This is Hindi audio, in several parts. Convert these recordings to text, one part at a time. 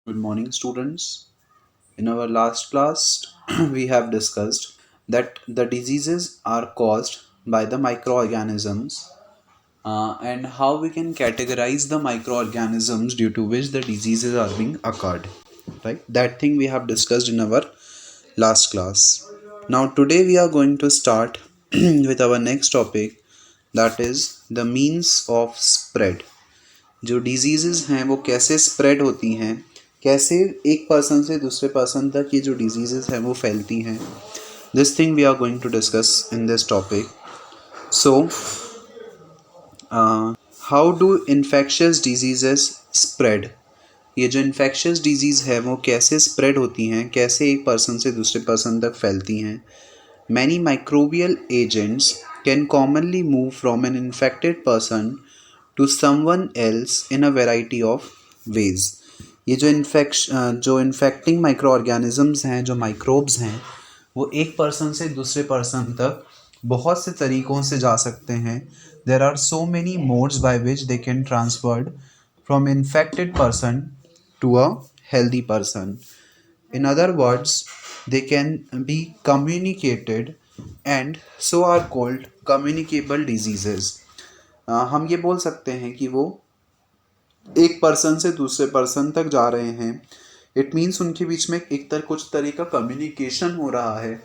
Good morning, students. In our last class, we have discussed that the diseases are caused by the microorganisms and how we can categorize the microorganisms due to which the diseases are being occurred. Right? That thing we have discussed in our last class. Now, today we are going to start with our next topic, that is the means of spread. जो डिजीज़ेज़ हैं वो कैसे स्प्रेड होती हैं, कैसे एक पर्सन से दूसरे पर्सन तक ये जो डिजीज़ेज़ हैं वो फैलती हैं. This thing we are going to discuss in this topic. So how do infectious diseases spread. ये जो इन्फेक्शियस डिजीज़ है वो कैसे स्प्रेड होती हैं, कैसे एक पर्सन से दूसरे पर्सन तक फैलती हैं. Many microbial agents can commonly move from an infected person to someone else in a variety of ways. ये जो इन्फेक्टिंग माइक्रो ऑर्गेनिजम्स हैं, जो माइक्रोब्स हैं, वो एक पर्सन से दूसरे पर्सन तक बहुत से तरीक़ों से जा सकते हैं. There are so many modes by which they can transferred from infected person to a healthy person. In other words, they can be communicated and so are called communicable diseases. हम ये बोल सकते हैं कि वो एक पर्सन से दूसरे पर्सन तक जा रहे हैं. इट मीन्स उनके बीच में कुछ तरह का कम्युनिकेशन हो रहा है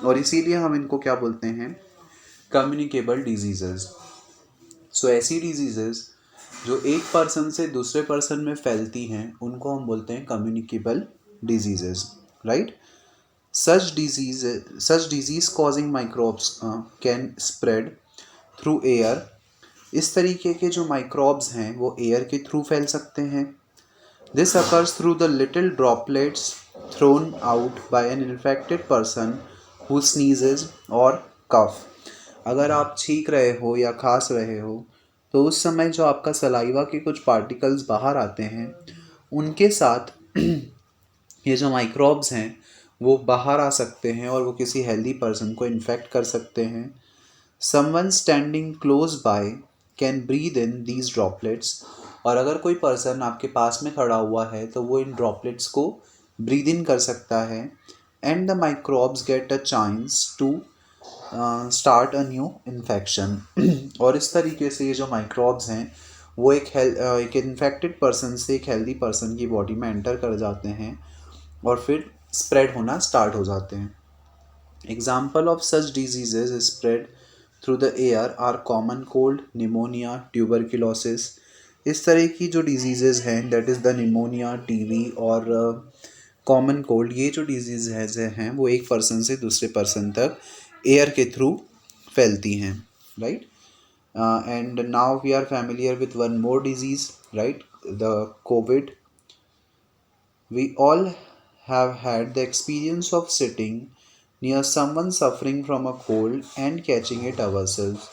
और इसीलिए हम इनको क्या बोलते हैं, कम्युनिकेबल डिजीजेज. सो ऐसी डिजीजेज जो एक पर्सन से दूसरे पर्सन में फैलती हैं उनको हम बोलते हैं communicable diseases. Right. such disease causing microbes can spread through air. इस तरीके के जो माइक्रोब्स हैं वो एयर के थ्रू फैल सकते हैं. This occurs through the little droplets thrown out by N infected person who sneezes और कफ. अगर आप छींक रहे हो या खांस रहे हो तो उस समय जो आपका सलाइवा के कुछ पार्टिकल्स बाहर आते हैं उनके साथ ये जो माइक्रोब्स हैं वो बाहर आ सकते हैं और वो किसी हेल्दी पर्सन को इन्फेक्ट कर सकते हैं. Someone standing close by can breathe in these droplets. और अगर कोई पर्सन आपके पास में खड़ा हुआ है तो वो इन ड्रॉपलेट्स को ब्रीद इन कर सकता है. And the microbes get a chance to start a new infection. और इस तरीके से ये जो माइक्रोब्स हैं वो एक इन्फेक्टेड पर्सन से एक हेल्दी पर्सन की बॉडी में एंटर कर जाते हैं और फिर स्प्रेड होना स्टार्ट हो जाते हैं. Example of such diseases spread through the air are common cold, pneumonia, tuberculosis. इस तरह की जो डिजीजेज हैं, that is the pneumonia, TB और कॉमन कोल्ड, ये जो डिजीजेज हैं वो एक पर्सन से दूसरे पर्सन तक एयर के थ्रू फैलती हैं. Right. And now we are familiar with one more disease, right, the COVID. We all have had the experience of sitting near someone suffering from a cold and catching it ourselves.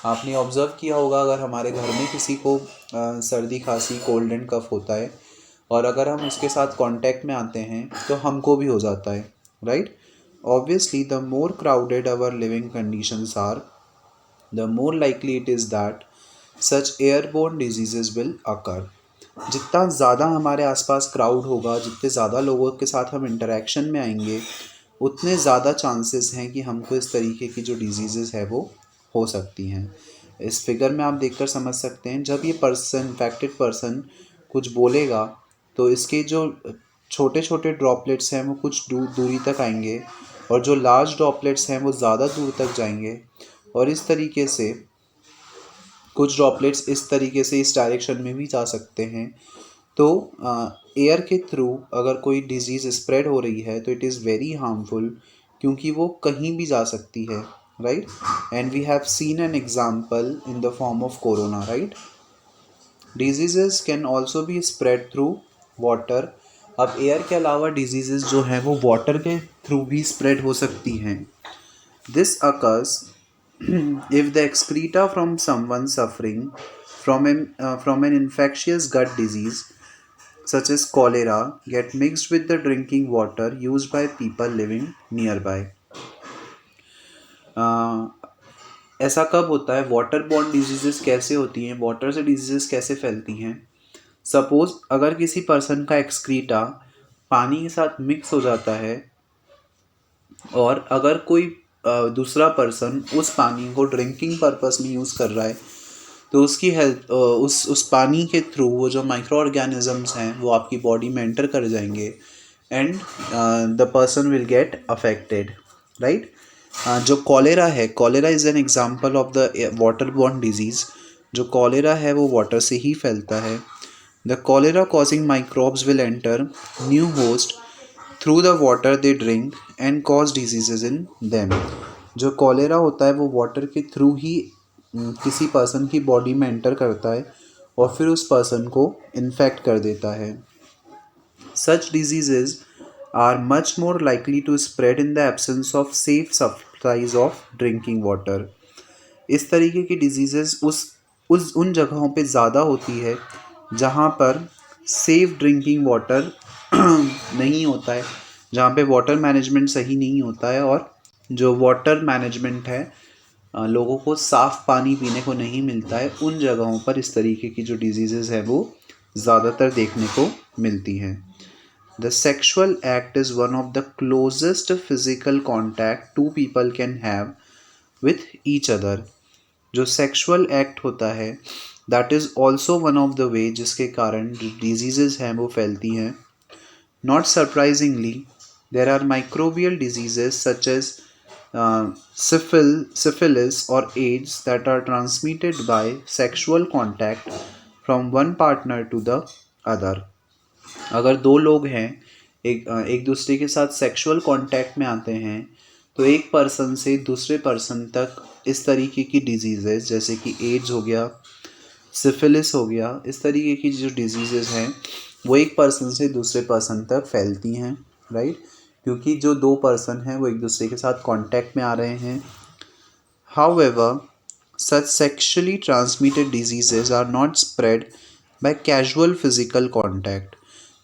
आपने ऑब्ज़र्व किया होगा अगर हमारे घर में किसी को सर्दी खांसी कोल्ड एंड कफ होता है और अगर हम उसके साथ कांटेक्ट में आते हैं तो हमको भी हो जाता है. Right. Obviously the more crowded our living conditions are, the more likely it is that such airborne diseases will occur. जितना ज़्यादा हमारे आसपास क्राउड होगा, जितने ज़्यादा लोगों के साथ हम इंटरेक्शन में आएंगे, उतने ज़्यादा चांसेस हैं कि हमको इस तरीके की जो डिजीज़ेज़ है वो हो सकती हैं. इस फिगर में आप देखकर समझ सकते हैं, जब ये पर्सन इन्फेक्टेड पर्सन कुछ बोलेगा तो इसके जो छोटे छोटे ड्रॉपलेट्स हैं वो कुछ दूरी तक आएंगे और जो लार्ज ड्रॉपलेट्स हैं वो ज़्यादा दूर तक जाएंगे और इस तरीके से कुछ ड्रॉपलेट्स इस तरीके से इस डायरेक्शन में भी जा सकते हैं. तो एयर के थ्रू अगर कोई डिजीज़ स्प्रेड हो रही है तो इट इज़ वेरी हार्मफुल क्योंकि वो कहीं भी जा सकती है. Right. And we have seen an example in the form of corona. Right. Diseases can also be spread through water. अब एयर के अलावा डिजीज़ेस जो हैं वो वाटर के थ्रू भी स्प्रेड हो सकती हैं. This occurs if the excreta from someone suffering from an infectious gut disease such as cholera get mixed with the drinking water used by people living nearby. ऐसा कब होता है? वाटर बॉर्न डिजीजेस कैसे होती हैं, वाटर से डिजीजेस कैसे फैलती हैं? सपोज अगर किसी पर्सन का एक्सक्रीटा पानी के साथ मिक्स हो जाता है और अगर कोई दूसरा पर्सन उस पानी को ड्रिंकिंग पर्पस में यूज़ कर रहा है, तो उसकी हेल्थ उस पानी के थ्रू वो जो माइक्रो ऑर्गेनिजम्स हैं वो आपकी बॉडी में एंटर कर जाएंगे and the person will get affected, right. जो कॉलेरा है, cholera is an example of the water borne disease. जो कॉलेरा है वो वाटर से ही फैलता है। The cholera causing microbes will enter new host through the water they drink and cause diseases in them. जो कॉलेरा होता है वो वाटर के थ्रू ही किसी पर्सन की बॉडी में एंटर करता है और फिर उस पर्सन को इन्फेक्ट कर देता है। Such diseases are much more likely to spread in the absence of safe supplies of drinking water. इस तरीके की डिजीज़ेस उस उन जगहों पे ज़्यादा होती है जहाँ पर सेफ ड्रिंकिंग वाटर नहीं होता है, जहाँ पे वाटर मैनेजमेंट सही नहीं होता है और जो वाटर मैनेजमेंट है लोगों को साफ़ पानी पीने को नहीं मिलता है, उन जगहों पर इस तरीके की जो डिजीज़ेज़ है वो ज़्यादातर देखने को मिलती हैं। The sexual act is one of the closest physical contact two people can have with each other. जो sexual act होता है that is also one of the way जिसके कारण diseases हैं वो फैलती हैं। Not surprisingly, there are microbial diseases such as syphilis or AIDS that are transmitted by sexual contact from one partner to the other. अगर दो लोग हैं एक दूसरे के साथ सेक्सुअल कांटेक्ट में आते हैं तो एक पर्सन से दूसरे पर्सन तक इस तरीके की डिजीज़ेस जैसे कि एड्स हो गया, सिफिलिस हो गया, इस तरीके की जो डिजीज़ेस हैं वो एक पर्सन से दूसरे पर्सन तक फैलती हैं, राइट, क्योंकि जो दो पर्सन हैं वो एक दूसरे के साथ कांटेक्ट में आ रहे हैं। However, such sexually transmitted diseases are not spread by casual physical contact.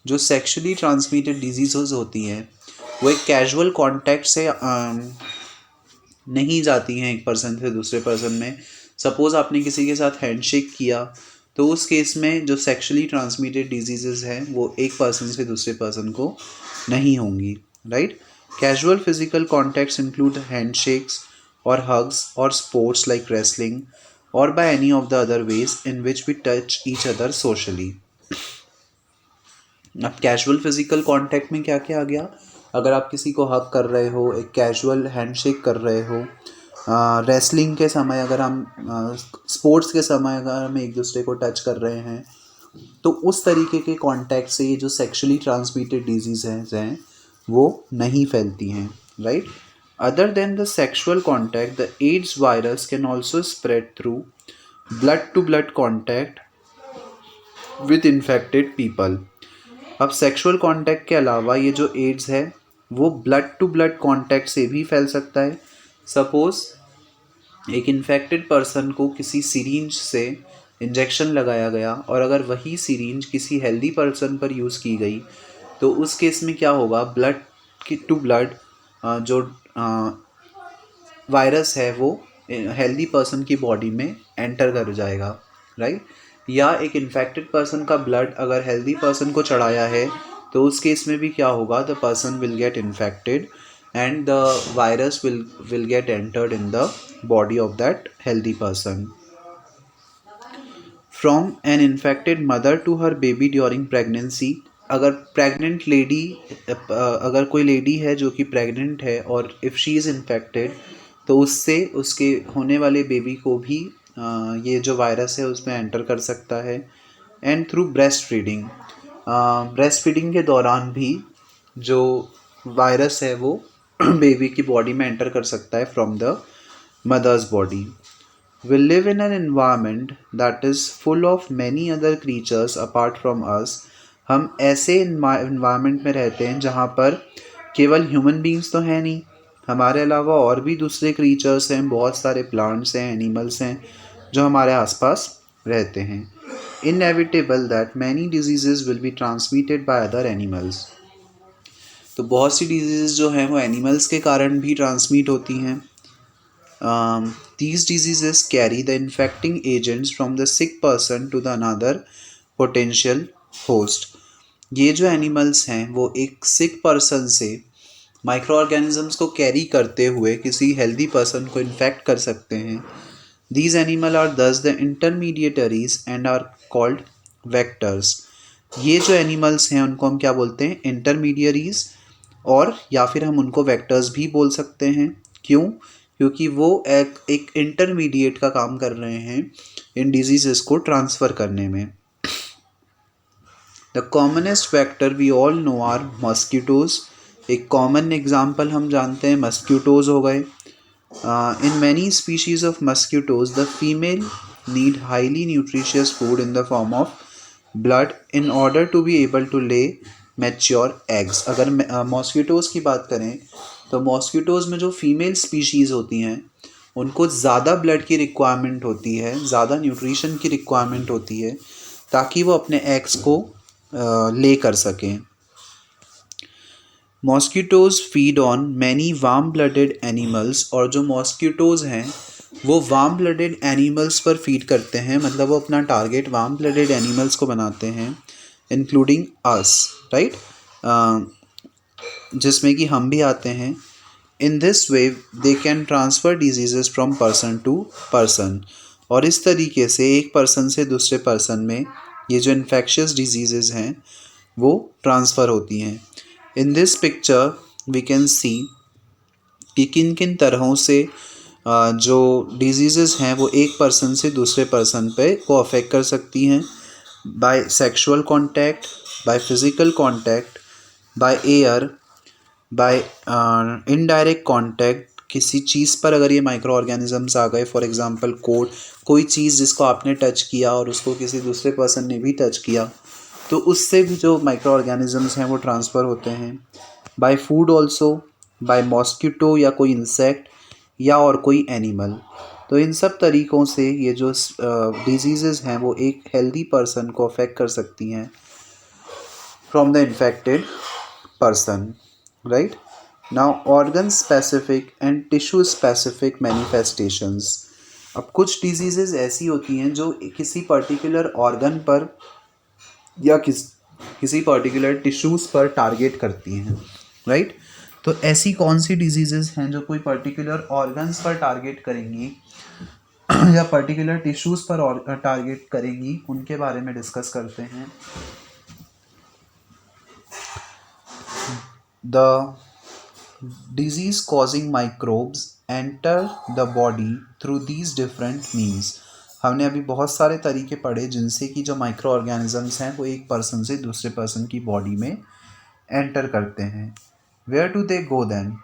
जो सेक्शुअली ट्रांसमिटेड डिजीज़ होती हैं वो एक कैजुअल कॉन्टैक्ट से नहीं जाती हैं एक पर्सन से दूसरे पर्सन में। सपोज़ आपने किसी के साथ हैंडशेक किया तो उस केस में जो सेक्शुअली ट्रांसमिटेड डिजीज़ हैं वो एक पर्सन से दूसरे पर्सन को नहीं होंगी, right. Casual physical contacts include handshakes और हग्स और स्पोर्ट्स लाइक रेसलिंग और by any of the other ways in which we touch each other socially. अब कैजुअल फिजिकल कांटेक्ट में क्या क्या आ गया, अगर आप किसी को हग कर रहे हो, एक कैजुअल हैंडशेक कर रहे हो, रेसलिंग के समय अगर हम स्पोर्ट्स के समय अगर हम एक दूसरे को टच कर रहे हैं तो उस तरीके के कांटेक्ट से ये जो सेक्सुअली ट्रांसमिटेड डिजीज़ हैं वो नहीं फैलती हैं, right. Other than the sexual contact the AIDS virus can also spread through blood to blood contact with infected people. अब सेक्सुअल कांटेक्ट के अलावा ये जो एड्स है वो ब्लड टू ब्लड कांटेक्ट से भी फैल सकता है। सपोज़ एक इन्फेक्टेड पर्सन को किसी सिरिंज से इंजेक्शन लगाया गया और अगर वही सिरिंज किसी हेल्दी पर्सन पर यूज़ की गई तो उस केस में क्या होगा, ब्लड की टू ब्लड जो वायरस है वो हेल्दी पर्सन की बॉडी में एंटर कर जाएगा, राइट। या एक इन्फेक्टेड पर्सन का ब्लड अगर हेल्दी पर्सन को चढ़ाया है तो उस केस में भी क्या होगा, the person will get infected and the virus will get entered in the body of that healthy person. From an infected mother to her baby during pregnancy, अगर प्रेग्नेंट लेडी अगर कोई लेडी है जो कि प्रेग्नेंट है और इफ़ शी इज़ इन्फेक्टेड तो उससे उसके होने वाले बेबी को भी ये जो वायरस है उसमें एंटर कर सकता है। And through breast feeding, breast feeding के दौरान भी जो वायरस है वो बेबी की बॉडी में एंटर कर सकता है from the mother's body. We live in an environment that is full of many other creatures apart from us. हम ऐसे environment में रहते हैं जहाँ पर केवल ह्यूमन बींग्स तो हैं नहीं, हमारे अलावा और भी दूसरे क्रीचर्स हैं, बहुत सारे प्लांट्स हैं, एनिमल्स हैं जो हमारे आसपास रहते हैं। Inevitable that many diseases will be transmitted by other animals. तो बहुत सी डिजीज़ जो हैं वो एनिमल्स के कारण भी ट्रांसमिट होती हैं। These diseases carry the infecting agents from the sick person to the another potential host. ये जो एनिमल्स हैं वो एक सिक पर्सन से माइक्रो ऑर्गेनिजम्स को कैरी करते हुए किसी हेल्दी पर्सन को इन्फेक्ट कर सकते हैं। These animal are thus the intermediaries and are called vectors। ये जो एनिमल्स हैं उनको हम क्या बोलते हैं, इंटरमीडियरीज, और या फिर हम उनको वेक्टर्स भी बोल सकते हैं। क्यों? क्योंकि वो एक इंटरमीडिएट का काम कर रहे हैं इन डिजीजेस को ट्रांसफ़र करने में। The commonest vector we all know are mosquitoes. एक कॉमन एग्जाम्पल हम जानते हैं मस्कीटोज हो गए। In many species of mosquitoes, the female need highly nutritious food in the form of blood in order to be able to lay mature eggs। अगर मॉस्किटोज़ की बात करें तो मॉस्किटोज़ में जो फीमेल स्पीशीज़ होती हैं उनको ज़्यादा ब्लड की रिक्वायरमेंट होती है, ज़्यादा न्यूट्रिशन की रिक्वायरमेंट होती है ताकि वो अपने एग्स को ले कर सकें। Mosquitoes feed on many warm blooded animals. और जो मॉस्किटोज़ हैं वो वार्म ब्लडेड एनिमल्स पर फीड करते हैं, मतलब वो अपना टारगेट वार्म ब्लडेड एनिमल्स को बनाते हैं, इंक्लूडिंग अस, राइट, जिसमें कि हम भी आते हैं। In this way they can transfer disease from person to person. और इस तरीके से एक पर्सन से दूसरे पर्सन में ये जो इन्फेक्शियस डिजीज़ हैं वो ट्रांसफ़र होती हैं। In this picture we can see कि किन किन तरहों से जो डिजीज़ हैं वो एक पर्सन से दूसरे पर्सन पे को अफेक्ट कर सकती हैं। By sexual contact, by physical contact, by air, by indirect contact. किसी चीज़ पर अगर ये माइक्रो ऑर्गेनिजम्स आ गए, फॉर एग्जांपल कोई चीज़ जिसको आपने टच किया और उसको किसी दूसरे पर्सन ने भी टच किया तो उससे भी जो माइक्रो ऑर्गेनिजम्स हैं वो ट्रांसफ़र होते हैं। By food also, by mosquito या कोई इंसेक्ट या और कोई एनिमल। तो इन सब तरीक़ों से ये जो डिजीज़ हैं वो एक हेल्दी पर्सन को अफेक्ट कर सकती हैं from the infected person, right. Now organ specific and tissue specific manifestations. अब कुछ डिजीज़ ऐसी होती हैं जो किसी पर्टिकुलर ऑर्गन पर या किसी पर्टिकुलर टिश्यूज़ पर टारगेट करती हैं, राइट। तो ऐसी कौन सी डिजीज़ हैं जो कोई पर्टिकुलर ऑर्गन्स पर टारगेट करेंगी या पर्टिकुलर टिश्यूज़ पर टारगेट करेंगी, उनके बारे में डिस्कस करते हैं। The disease causing microbes enter the body through these different means. हमने अभी बहुत सारे तरीके पढ़े जिनसे कि जो माइक्रो ऑर्गेनिजम्स हैं वो एक पर्सन से दूसरे पर्सन की बॉडी में एंटर करते हैं। Where do they go then?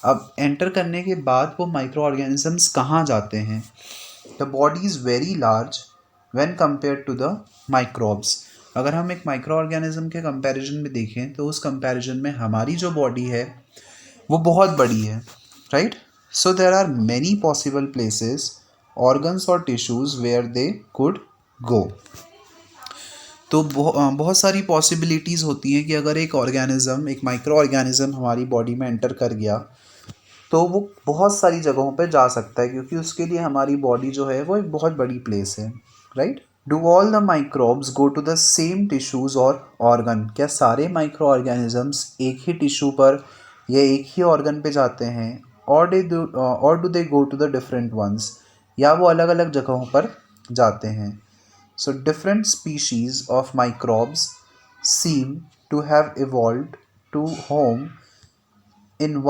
अब एंटर करने के बाद वो माइक्रो ऑर्गेनिजम्स कहाँ जाते हैं? The body is very large when compare to the microbes. अगर हम एक माइक्रो ऑर्गेनिज्म के कंपैरिजन में देखें तो उस कंपैरिजन में हमारी जो बॉडी है वो बहुत बड़ी है, right. So there are many possible places, organs और tissues where they could go. तो बहुत सारी पॉसिबिलिटीज़ होती हैं कि अगर एक ऑर्गेनिज़म, एक माइक्रो ऑर्गेनिज़म हमारी बॉडी में एंटर कर गया तो वो बहुत सारी जगहों पे जा सकता है, क्योंकि उसके लिए हमारी बॉडी जो है वो एक बहुत बड़ी प्लेस है, right. Do all the microbes go to the same tissues और ऑर्गन? क्या सारे माइक्रो ऑर्गेनिजम्स एक ही टिश्यू पर या एक ही ऑर्गन पे जाते हैं? और do they go to the different ones, या वो अलग अलग जगहों पर जाते हैं? So different species of microbes seem to have evolved to home on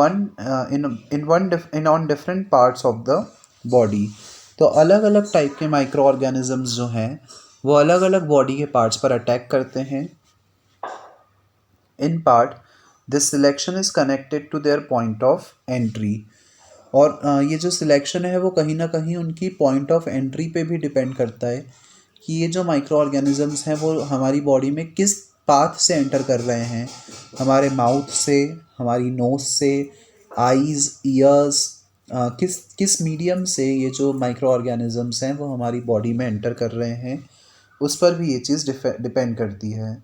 different parts of the body। तो अलग अलग टाइप के माइक्रो ऑर्गेनिजम्स जो हैं वो अलग अलग बॉडी के पार्ट्स पर अटैक करते हैं। In part this selection is connected to their point of entry. और ये जो सिलेक्शन है वो कहीं ना कहीं उनकी पॉइंट ऑफ एंट्री पे भी डिपेंड करता है कि ये जो माइक्रो ऑर्गेनिजम्स हैं वो हमारी बॉडी में किस पाथ से एंटर कर रहे हैं। हमारे माउथ से, हमारी नोज़ से, आईज़, ईयर्स, किस किस मीडियम से ये जो माइक्रो ऑर्गेनिजम्स हैं वो हमारी बॉडी में एंटर कर रहे हैं, उस पर भी ये चीज़ डिपेंड करती है।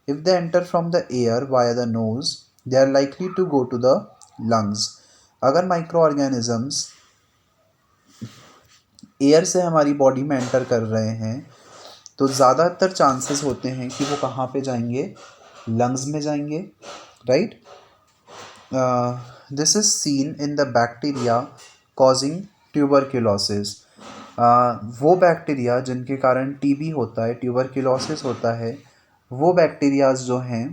If they enter from the air via the nose they are likely to go to the lungs. अगर माइक्रो ऑर्गेनिजम्स एयर से हमारी बॉडी में एंटर कर रहे हैं तो ज़्यादातर चांसेस होते हैं कि वो कहाँ पे जाएंगे, लंग्स में जाएंगे, right. This is seen in the bacteria causing tuberculosis. वो बैक्टीरिया जिनके कारण टीबी होता है, ट्यूबरक्यूलोसिस होता है, वो बैक्टीरियाज जो हैं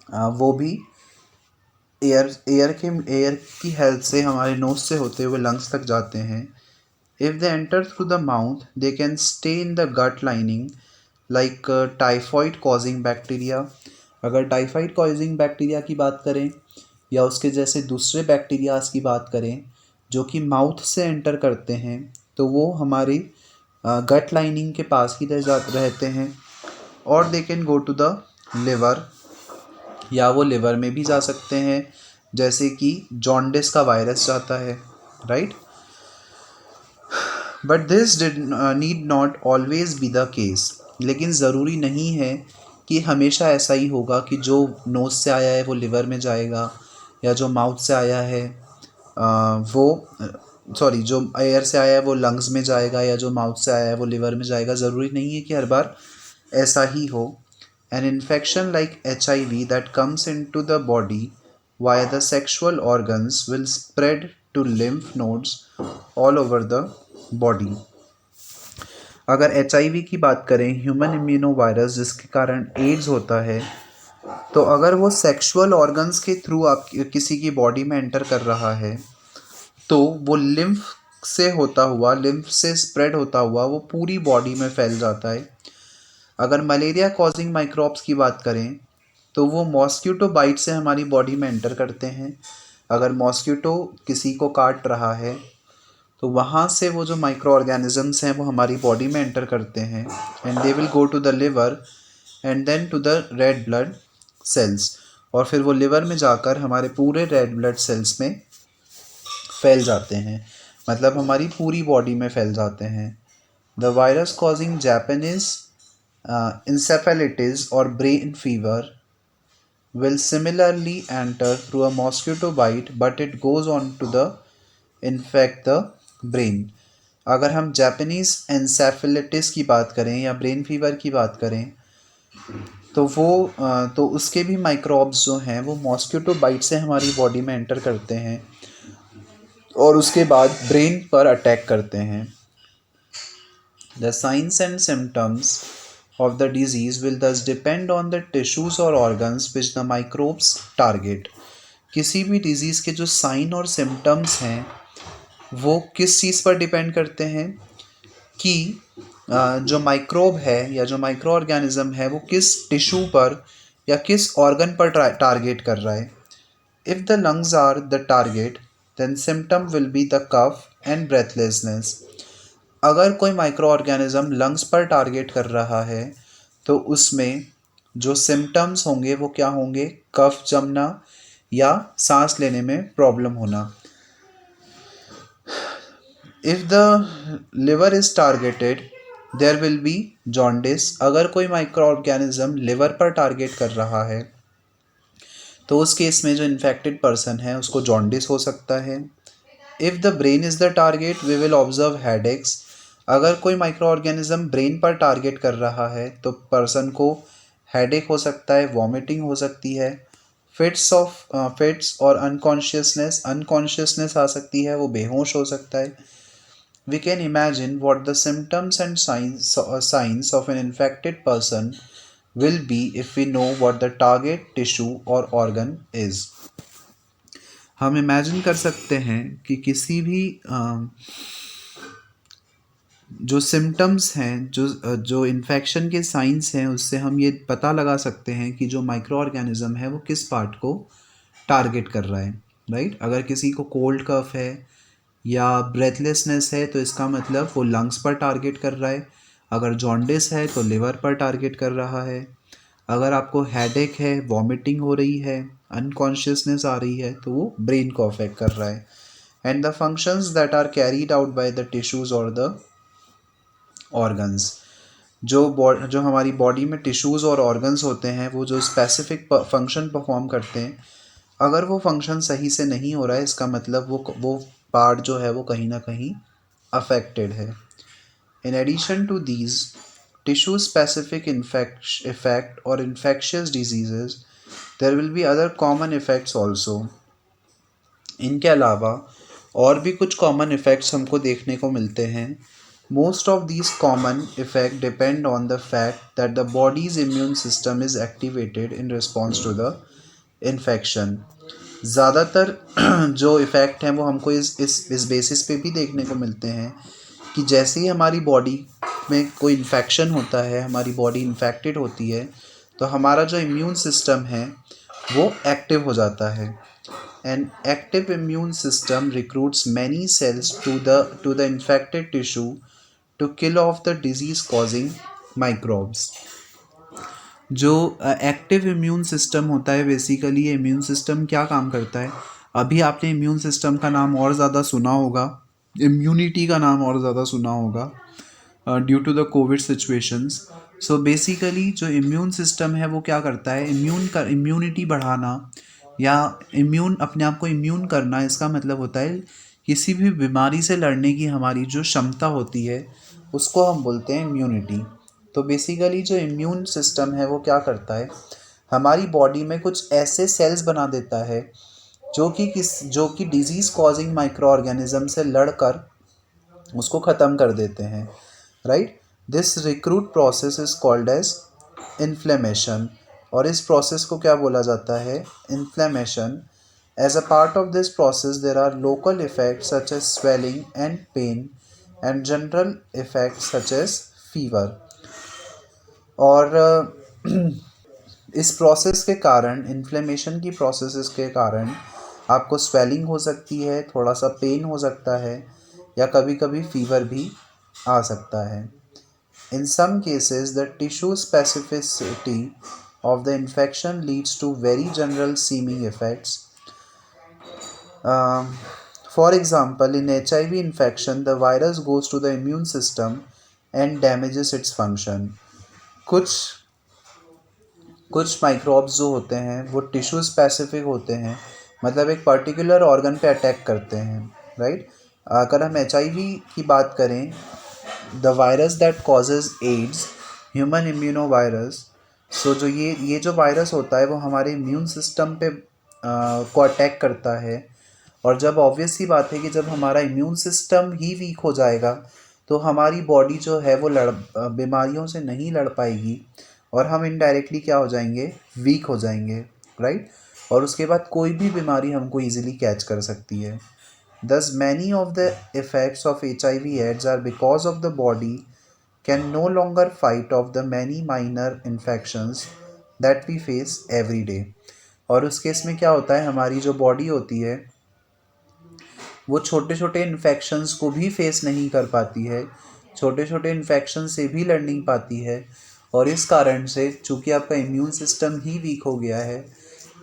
वो भी एयर की हेल्प से, हमारे नोज से होते हुए लंग्स तक जाते हैं। If they enter through the mouth they can stay in the gut lining like typhoid causing bacteria. अगर टाइफाइड कॉजिंग बैक्टीरिया की बात करें या उसके जैसे दूसरे बैक्टीरियाज की बात करें जो कि माउथ से एंटर करते हैं, तो वो हमारी गट लाइनिंग के पास ही रहते हैं। और they can go to the liver, या वो लिवर में भी जा सकते हैं, जैसे कि जॉन्डिस का वायरस जाता है, right. But this did need not always be the case. लेकिन ज़रूरी नहीं है कि हमेशा ऐसा ही होगा कि जो नोज़ से आया है वो लिवर में जाएगा, या जो माउथ से आया है जो एयर से आया है वो लंग्स में जाएगा, या जो माउथ से आया है वो लिवर में जाएगा। ज़रूरी नहीं है कि हर बार ऐसा ही हो। An infection like HIV that comes into the body via the sexual organs will spread to lymph nodes all over the body. अगर HIV की बात करें, ह्यूमन इम्यूनो वायरस जिसके कारण एड्स होता है, तो अगर वो सेक्सुअल ऑर्गन्स के थ्रू आप किसी की बॉडी में एंटर कर रहा है, तो वो लिम्फ से स्प्रेड होता हुआ वो पूरी बॉडी में फैल जाता है। अगर मलेरिया कॉजिंग माइक्रोब्स की बात करें तो वो मॉस्क्यूटो बाइट से हमारी बॉडी में एंटर करते हैं। अगर मॉस्क्यूटो किसी को काट रहा है तो वहाँ से वो जो माइक्रो ऑर्गेनिजम्स हैं वो हमारी बॉडी में एंटर करते हैं, and they will go to the liver and then to the red blood cells, और फिर वो लिवर में जाकर हमारे पूरे रेड ब्लड सेल्स में फैल जाते हैं, मतलब हमारी पूरी बॉडी में फैल जाते हैं। The virus causing Japanese encephalitis or brain fever will similarly enter through a mosquito bite, but it goes on to the infect the brain. अगर हम जापानीज एनसेफेलिटिस की बात करें या ब्रेन फीवर की बात करें तो तो उसके भी माइक्रोब्स जो हैं वो मॉस्किटो बाइट से हमारी बॉडी में एंटर करते हैं और उसके बाद ब्रेन पर अटैक करते हैं। The science and symptoms of the disease will thus depend on the tissues or organs which the microbes target. किसी भी डिजीज़ के जो साइन और सिम्टम्स हैं वो किस चीज़ पर डिपेंड करते हैं कि जो माइक्रोब है या जो माइक्रो ऑर्गेनिज्म है वो किस टिश्यू पर या किस ऑर्गन पर टारगेट कर रहा है। If the lungs are the target then symptom will be the cough and breathlessness. अगर कोई माइक्रो ऑर्गेनिज्म लंग्स पर टारगेट कर रहा है तो उसमें जो सिम्टम्स होंगे वो क्या होंगे, कफ जमना या सांस लेने में प्रॉब्लम होना। If the liver is targeted there will be jaundice. अगर कोई माइक्रो ऑर्गेनिज्म लिवर पर टारगेट कर रहा है तो उस केस में जो इन्फेक्टेड पर्सन है उसको जॉन्डिस हो सकता है। If the brain is the target we will observe headaches. अगर कोई माइक्रो ऑर्गेनिज्म ब्रेन पर टारगेट कर रहा है तो पर्सन को हेडेक हो सकता है, वॉमिटिंग हो सकती है, फिट्स और अनकॉन्शियसनेस आ सकती है, वो बेहोश हो सकता है। We can imagine what the symptoms and signs of an infected person will be if we know what the target tissue और ऑर्गन इज़। हम इमेजिन कर सकते हैं कि किसी भी जो सिम्टम्स हैं, जो इन्फेक्शन के साइंस हैं, उससे हम ये पता लगा सकते हैं कि जो माइक्रो ऑर्गेनिज्म है वो किस पार्ट को टारगेट कर रहा है, राइट। अगर किसी को कोल्ड कफ है या ब्रेथलेसनेस है तो इसका मतलब वो लंग्स पर टारगेट कर रहा है। अगर जॉन्डिस है तो लिवर पर टारगेट कर रहा है। अगर आपको हेडेक है, वॉमिटिंग हो रही है, अनकॉन्शियसनेस आ रही है तो वो ब्रेन को अफेक्ट कर रहा है। And the functions that are carried out by the tissues और द ऑर्गन्स, जो हमारी बॉडी में टिश्यूज़ और ऑर्गन्स होते हैं वो जो स्पेसिफिक फंक्शन परफॉर्म करते हैं, अगर वो फंक्शन सही से नहीं हो रहा है इसका मतलब वो पार्ट जो है वो कहीं ना कहीं अफेक्टेड है। In addition to these tissue specific effect or infectious diseases, there will be other common effects also. इनके अलावा और भी कुछ कॉमन इफ़ेक्ट्स हमको देखने को मिलते हैं. Most of these common effect depend on the fact that the body's immune system is activated in response to the infection. ज़्यादातर जो इफ़ेक्ट हैं वो हमको इस बेसिस पे भी देखने को मिलते हैं कि जैसे ही हमारी बॉडी में कोई इन्फेक्शन होता है, हमारी बॉडी इन्फेक्टेड होती है, तो हमारा जो इम्यून सिस्टम है वो एक्टिव हो जाता है. An active immune system recruits many cells to the infected tissue to kill off the disease causing microbes. जो एक्टिव इम्यून सिस्टम होता है, बेसिकली ये इम्यून सिस्टम क्या काम करता है. अभी आपने इम्यून सिस्टम का नाम और ज़्यादा सुना होगा, इम्यूनिटी का नाम और ज़्यादा सुना होगा due to the COVID situations. So basically जो इम्यून सिस्टम है वो क्या करता है, इम्यूनिटी बढ़ाना या अपने आप को इम्यून करना. इसका मतलब होता है किसी भी बीमारी से लड़ने की हमारी जो क्षमता होती है उसको हम बोलते हैं इम्यूनिटी. तो बेसिकली जो इम्यून सिस्टम है वो क्या करता है, हमारी बॉडी में कुछ ऐसे सेल्स बना देता है जो कि डिजीज़ कॉजिंग माइक्रो ऑर्गेनिज्म से लड़कर उसको ख़त्म कर देते हैं. Right. This recruit process is called as inflammation. और इस प्रोसेस को क्या बोला जाता है, inflammation. As a part of this process there are local effects such as swelling and pain and general effects such as fever. और इस प्रोसेस के कारण, इन्फ्लेमेशन की प्रोसेस के कारण आपको स्वेलिंग हो सकती है, थोड़ा सा पेन हो सकता है या कभी कभी फीवर भी आ सकता है. In some cases, the tissue specificity of the infection leads to very general seeming effects. For example, in HIV infection, the virus goes to the immune system and damages its function. कुछ माइक्रोब्स जो होते हैं वो टिश्यू स्पेसिफिक होते हैं, मतलब एक पर्टिकुलर ऑर्गन पे अटैक करते हैं. राइट. अगर हम HIV की बात करें, the virus that causes AIDS, human immuno virus. So जो ये जो वायरस होता है वो हमारे इम्यून सिस्टम पे को अटैक करता है. और जब ऑब्वियस सी बात है कि जब हमारा इम्यून सिस्टम ही वीक हो जाएगा तो हमारी बॉडी जो है वो बीमारियों से नहीं लड़ पाएगी और हम इनडायरेक्टली क्या हो जाएंगे, वीक हो जाएंगे. राइट. और उसके बाद कोई भी बीमारी हमको ईजिली कैच कर सकती है. Thus, many of the effects of HIV/AIDS are because of the body can no longer fight off the many minor infections that we face every day. और उस केस में क्या होता है, हमारी जो बॉडी होती है वो छोटे छोटे इन्फेक्शंस को भी फेस नहीं कर पाती है, छोटे छोटे इन्फेक्शन से भी लड़ नहीं पाती है. और इस कारण से चूँकि आपका इम्यून सिस्टम ही वीक हो गया है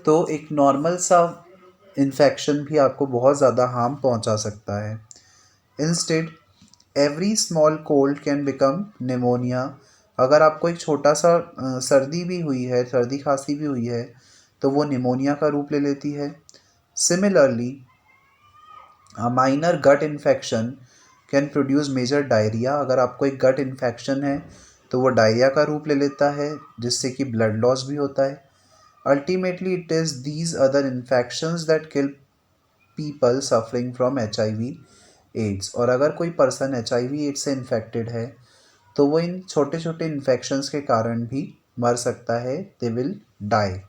तो एक नॉर्मल सा इन्फेक्शन भी आपको बहुत ज़्यादा हार्म पहुंचा सकता है. Instead every small cold can become pneumonia. अगर आपको एक छोटा सा सर्दी भी हुई है, सर्दी खांसी भी हुई है, तो वो निमोनिया का रूप ले लेती है. Similarly a minor gut infection can produce major diarrhoea. अगर आपको एक गट इन्फेक्शन है तो वो डायरिया का रूप ले लेता है जिससे कि ब्लड लॉस भी होता है. Ultimately, it is these other infections that kill people suffering from HIV/AIDS. और अगर कोई पर्सन HIV/AIDS से इन्फेक्टेड है तो वो इन छोटे छोटे इन्फेक्शंस के कारण भी मर सकता है. They will die.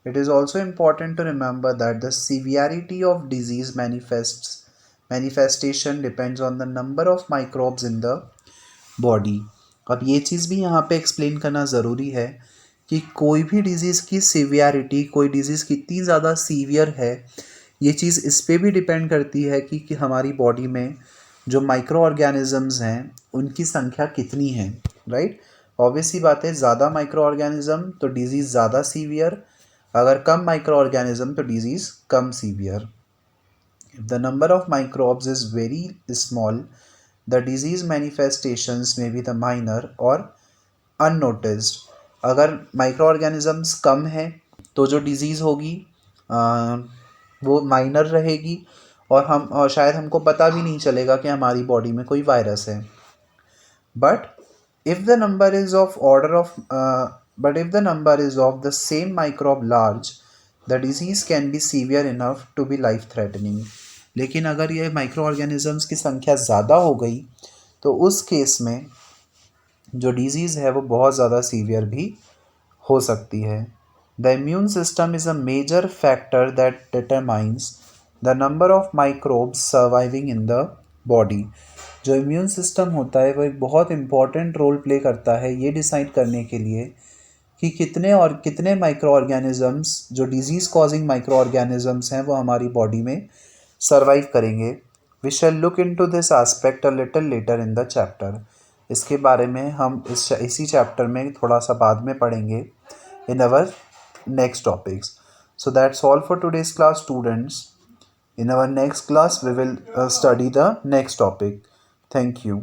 It is also important to remember that the severity of disease manifestation depends on the number of microbes in the body. अब ये चीज़ भी यहाँ पे एक्सप्लेन करना ज़रूरी है कि कोई भी डिज़ीज़ की सीवियरिटी, कोई डिज़ीज़ कितनी ज़्यादा सीवियर है, ये चीज़ इस पे भी डिपेंड करती है कि हमारी बॉडी में जो माइक्रो ऑर्गेनिज़म्स हैं उनकी संख्या कितनी है. राइट. ऑब्वियस सी बात है, ज़्यादा माइक्रो ऑर्गेनिज़म तो डिज़ीज़ ज़्यादा सीवियर, अगर कम माइक्रो ऑर्गेनिज़म तो disease come severe. If the number of microbes is very small, the disease manifestations may be the minor or unnoticed. अगर माइक्रो ऑर्गेनिजम्स कम है तो जो डिज़ीज़ होगी वो माइनर रहेगी और शायद हमको पता भी नहीं चलेगा कि हमारी बॉडी में कोई वायरस है. But if the number is of order of but if the number is of the same microbe large, the disease can be severe enough to be life threatening. लेकिन अगर ये माइक्रो ऑर्गेनिजम्स की संख्या ज़्यादा हो गई तो उस केस में जो डिजीज़ है वो बहुत ज़्यादा सीवियर भी हो सकती है. The immune system is a major factor that determines the number of microbes surviving in the body. जो इम्यून सिस्टम होता है वो एक बहुत इम्पॉर्टेंट रोल प्ले करता है ये डिसाइड करने के लिए कि कितने माइक्रो ऑर्गेनिजम्स जो डिजीज़ कॉजिंग माइक्रो ऑर्गेनिजम्स हैं वो हमारी बॉडी में सर्वाइव करेंगे. We shall look into this aspect a little later in the chapter. इसके बारे में हम इसी चैप्टर में थोड़ा सा बाद में पढ़ेंगे in our next topics. So that's all for today's class, students. In our next class we will study the next topic. Thank you.